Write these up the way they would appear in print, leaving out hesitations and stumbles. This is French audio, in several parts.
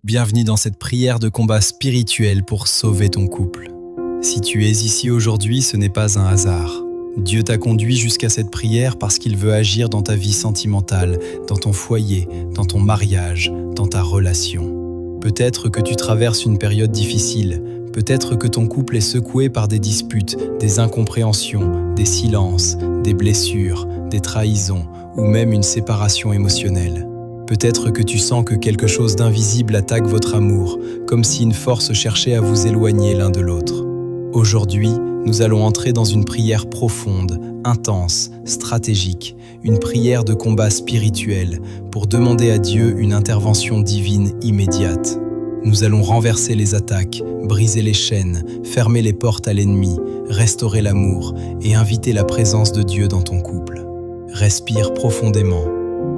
Bienvenue dans cette prière de combat spirituel pour sauver ton couple. Si tu es ici aujourd'hui, ce n'est pas un hasard. Dieu t'a conduit jusqu'à cette prière parce qu'il veut agir dans ta vie sentimentale, dans ton foyer, dans ton mariage, dans ta relation. Peut-être que tu traverses une période difficile, peut-être que ton couple est secoué par des disputes, des incompréhensions, des silences, des blessures, des trahisons ou même une séparation émotionnelle. Peut-être que tu sens que quelque chose d'invisible attaque votre amour, comme si une force cherchait à vous éloigner l'un de l'autre. Aujourd'hui, nous allons entrer dans une prière profonde, intense, stratégique, une prière de combat spirituel pour demander à Dieu une intervention divine immédiate. Nous allons renverser les attaques, briser les chaînes, fermer les portes à l'ennemi, restaurer l'amour et inviter la présence de Dieu dans ton couple. Respire profondément.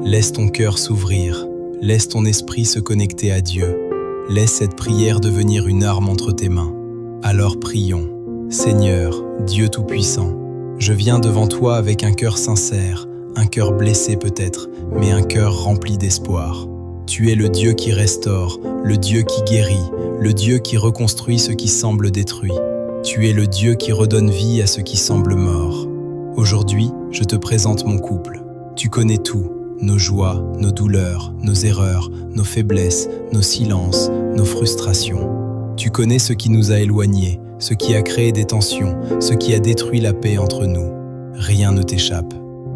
Laisse ton cœur s'ouvrir, laisse ton esprit se connecter à Dieu. Laisse cette prière devenir une arme entre tes mains. Alors prions. Seigneur, Dieu Tout-Puissant, je viens devant toi avec un cœur sincère, un cœur blessé peut-être, mais un cœur rempli d'espoir. Tu es le Dieu qui restaure, le Dieu qui guérit, le Dieu qui reconstruit ce qui semble détruit. Tu es le Dieu qui redonne vie à ce qui semble mort. Aujourd'hui, je te présente mon couple. Tu connais tout. Nos joies, nos douleurs, nos erreurs, nos faiblesses, nos silences, nos frustrations. Tu connais ce qui nous a éloignés, ce qui a créé des tensions, ce qui a détruit la paix entre nous. Rien ne t'échappe.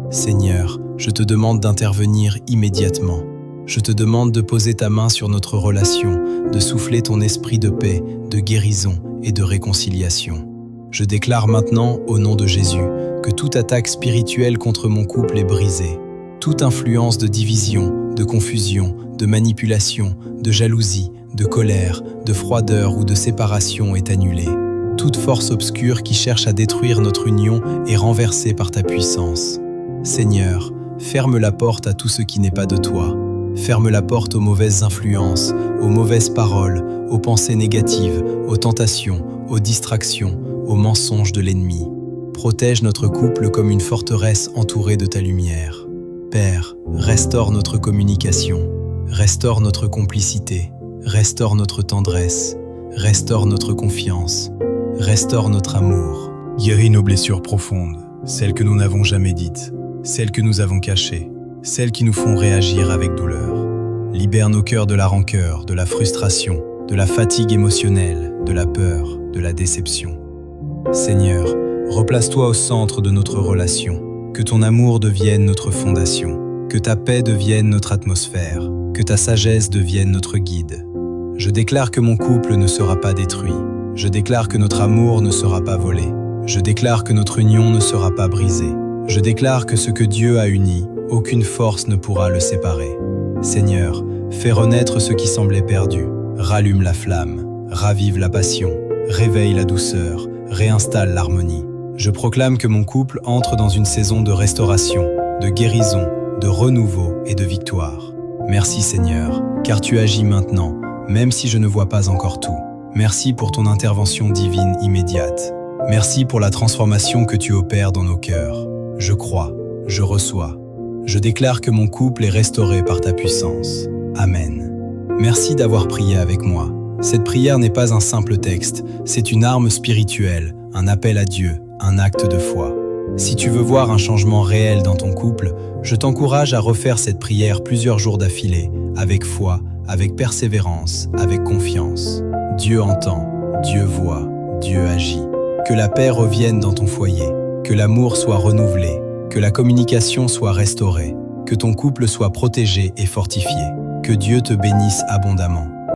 Seigneur, je te demande d'intervenir immédiatement. Je te demande de poser ta main sur notre relation, de souffler ton esprit de paix, de guérison et de réconciliation. Je déclare maintenant, au nom de Jésus, que toute attaque spirituelle contre mon couple est brisée. Toute influence de division, de confusion, de manipulation, de jalousie, de colère, de froideur ou de séparation est annulée. Toute force obscure qui cherche à détruire notre union est renversée par ta puissance. Seigneur, ferme la porte à tout ce qui n'est pas de toi. Ferme la porte aux mauvaises influences, aux mauvaises paroles, aux pensées négatives, aux tentations, aux distractions, aux mensonges de l'ennemi. Protège notre couple comme une forteresse entourée de ta lumière. Père, restaure notre communication, restaure notre complicité, restaure notre tendresse, restaure notre confiance, restaure notre amour. Guéris nos blessures profondes, celles que nous n'avons jamais dites, celles que nous avons cachées, celles qui nous font réagir avec douleur. Libère nos cœurs de la rancœur, de la frustration, de la fatigue émotionnelle, de la peur, de la déception. Seigneur, replace-toi au centre de notre relation. Que ton amour devienne notre fondation, que ta paix devienne notre atmosphère, que ta sagesse devienne notre guide. Je déclare que mon couple ne sera pas détruit. Je déclare que notre amour ne sera pas volé. Je déclare que notre union ne sera pas brisée. Je déclare que ce que Dieu a uni, aucune force ne pourra le séparer. Seigneur, fais renaître ce qui semblait perdu. Rallume la flamme, ravive la passion, réveille la douceur, réinstalle l'harmonie. Je proclame que mon couple entre dans une saison de restauration, de guérison, de renouveau et de victoire. Merci Seigneur, car tu agis maintenant, même si je ne vois pas encore tout. Merci pour ton intervention divine immédiate. Merci pour la transformation que tu opères dans nos cœurs. Je crois, je reçois. Je déclare que mon couple est restauré par ta puissance. Amen. Merci d'avoir prié avec moi. Cette prière n'est pas un simple texte, c'est une arme spirituelle, un appel à Dieu, un acte de foi. Si tu veux voir un changement réel dans ton couple, je t'encourage à refaire cette prière plusieurs jours d'affilée, avec foi, avec persévérance, avec confiance. Dieu entend, Dieu voit, Dieu agit. Que la paix revienne dans ton foyer, que l'amour soit renouvelé, que la communication soit restaurée, que ton couple soit protégé et fortifié. Que Dieu te bénisse abondamment.